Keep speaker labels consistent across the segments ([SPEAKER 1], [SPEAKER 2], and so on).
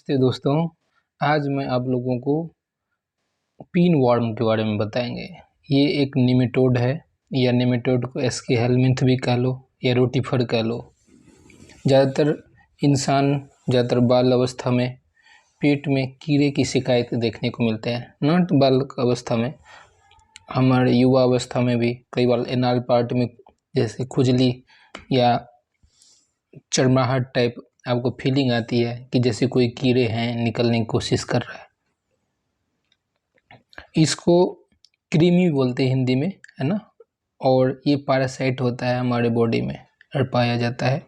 [SPEAKER 1] नमस्ते दोस्तों। आज मैं आप लोगों को पिन वर्म के बारे में बताएंगे। ये एक निमेटोड है या निमेटोड को एस्की हेलमिंथ भी कह लो या रोटिफर कह लो। ज़्यादातर बाल अवस्था में पेट में कीड़े की शिकायत देखने को मिलते हैं। नॉट बाल अवस्था में, हमारे युवा अवस्था में भी कई बार एनाल पार्ट में जैसे खुजली या चरमाहट टाइप आपको फीलिंग आती है कि जैसे कोई कीड़े हैं निकलने की कोशिश कर रहा है। इसको कृमि बोलते हैं हिंदी में, है ना। और ये पैरासाइट होता है हमारे बॉडी में और पाया जाता है,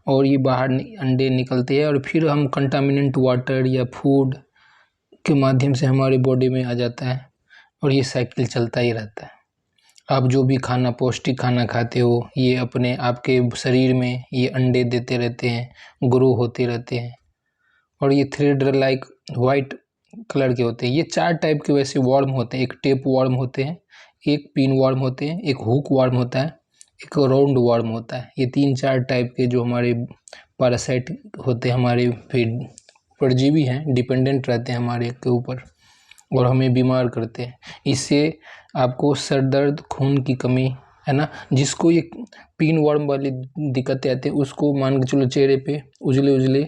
[SPEAKER 1] और ये बाहर अंडे निकलते हैं और फिर हम कंटामिनेंट वाटर या फूड के माध्यम से हमारे बॉडी में आ जाता है, और ये साइकिल चलता ही रहता है। आप जो भी खाना पौष्टिक खाना खाते हो, ये अपने आपके शरीर में ये अंडे देते रहते हैं, ग्रो होते रहते हैं, और ये थ्रेड लाइक वाइट कलर के होते हैं। ये 4 टाइप के वैसे वर्म होते हैं। एक टेप वर्म होते हैं, एक पिन वर्म होते हैं, एक हुक वर्म होता है, एक राउंड वर्म होता है। ये 3-4 टाइप के जो हमारे पैरासाइट होते हैं, हमारे परजीवी हैं, डिपेंडेंट रहते हैं हमारे के ऊपर और हमें बीमार करते हैं। इससे आपको सर दर्द, खून की कमी, है ना। जिसको ये पिन वर्म वाली दिक्कतें आती है उसको मान के चलो चेहरे पे उजले उजले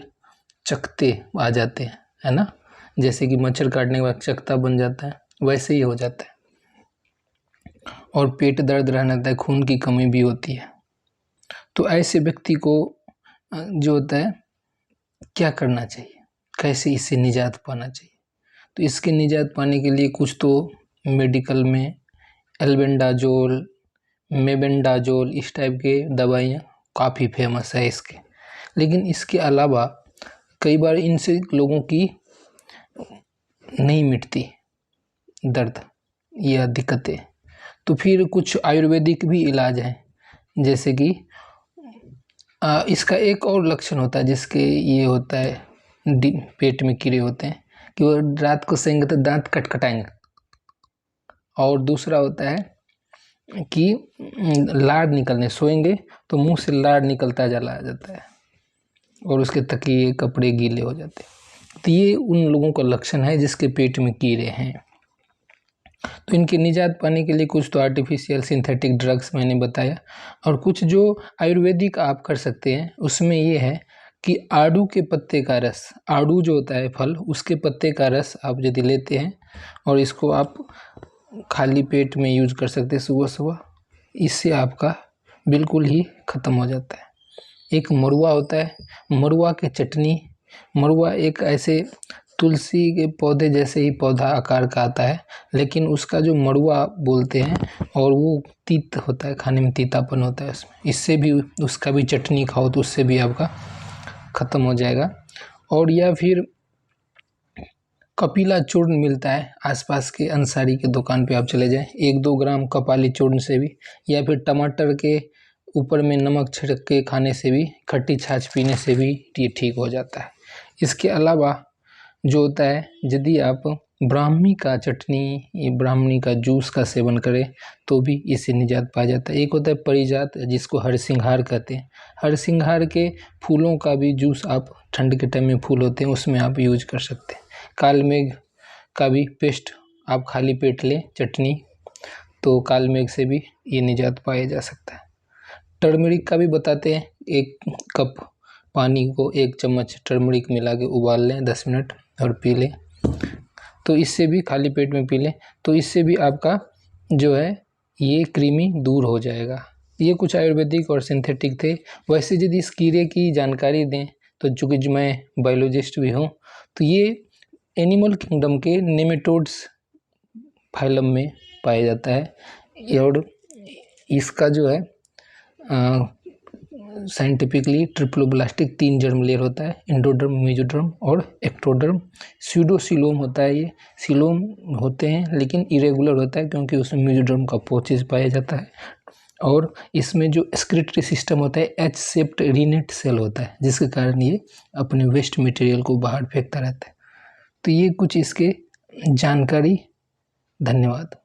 [SPEAKER 1] चकत्ते आ जाते हैं, है ना। जैसे कि मच्छर काटने के बाद चकत्ता बन जाता है, वैसे ही हो जाता है। और पेट दर्द रहने लगता है, खून की कमी भी होती है। तो ऐसे व्यक्ति को जो होता है क्या करना चाहिए, कैसे इससे निजात पाना चाहिए। तो इसके निजात पाने के लिए कुछ तो मेडिकल में एल्बेंडाजोल, मेबेंडाजोल इस टाइप के दवाइयाँ काफ़ी फेमस है इसके। लेकिन इसके अलावा कई बार इनसे लोगों की नहीं मिटती दर्द या दिक्कतें, तो फिर कुछ आयुर्वेदिक भी इलाज हैं। जैसे कि इसका एक और लक्षण होता है जिसके ये होता है, पेट में कीड़े होते हैं कि वो रात को सोएंगे तो दांत कटकटाएंगे। और दूसरा होता है कि लार निकलने, सोएंगे तो मुंह से लार निकलता चला जाता है और उसके तकिए कपड़े गीले हो जाते हैं। तो ये उन लोगों का लक्षण है जिसके पेट में कीड़े हैं। तो इनकी निजात पाने के लिए कुछ तो आर्टिफिशियल सिंथेटिक ड्रग्स मैंने बताया, और कुछ जो आयुर्वेदिक आप कर सकते हैं उसमें ये है कि आड़ू के पत्ते का रस, आड़ू जो होता है फल, उसके पत्ते का रस आप यदि लेते हैं और इसको आप खाली पेट में यूज कर सकते हैं सुबह सुबह, इससे आपका बिल्कुल ही ख़त्म हो जाता है। एक मरुआ होता है, मरुआ की चटनी। मरुआ एक ऐसे तुलसी के पौधे जैसे ही पौधा आकार का आता है, लेकिन उसका जो मरुआ बोलते हैं और वो तीत होता है, खाने में तीतापन होता है उसमें। इससे भी उसका भी चटनी खाओ तो उससे भी आपका ख़त्म हो जाएगा। और या फिर कपिला चूर्ण मिलता है, आसपास के अंसारी के दुकान पे आप चले जाएं, 1-2 ग्राम कपाली चूर्ण से भी, या फिर टमाटर के ऊपर में नमक छिड़क के खाने से भी, खट्टी छाछ पीने से भी ये ठीक हो जाता है। इसके अलावा जो होता है, यदि आप ब्राह्मी का चटनी, ये ब्राह्मणी का जूस का सेवन करें तो भी इससे निजात पाया जाता है। एक होता है परिजात जिसको हरसिंहार कहते हैं, हरसिंहार के फूलों का भी जूस आप, ठंड के टाइम में फूल होते हैं उसमें आप यूज कर सकते हैं। कालमेघ का भी पेस्ट आप खाली पेट लें चटनी, तो कालमेघ से भी ये निजात पाया जा सकता है। टर्मरिक का भी बताते हैं, 1 कप पानी को 1 चम्मच टर्मरिक मिला के उबाल लें 10 मिनट और पी लें, तो इससे भी खाली पेट में पी लें, तो इससे भी आपका जो है ये कृमि दूर हो जाएगा। ये कुछ आयुर्वेदिक और सिंथेटिक थे। वैसे यदि इस कीड़े की जानकारी दें तो चूँकि मैं बायोलॉजिस्ट भी हूँ, तो ये एनिमल किंगडम के नेमेटोड्स फाइलम में पाया जाता है, और इसका जो है साइंटिफिकली ट्रिप्लोब्लास्टिक 3 जर्म लेयर होता है, एंडोडर्म, मेसोडर्म और एक्टोडर्म। स्यूडोसिलोम होता है, ये सिलोम होते हैं लेकिन इरेगुलर होता है क्योंकि उसमें मेसोडर्म का पोचेज पाया जाता है। और इसमें जो एक्सक्रीटरी सिस्टम होता है, एच शेप्ड रीनेट सेल होता है, जिसके कारण ये अपने वेस्ट मटेरियल को बाहर फेंकता रहता है। तो ये कुछ इसके जानकारी। धन्यवाद।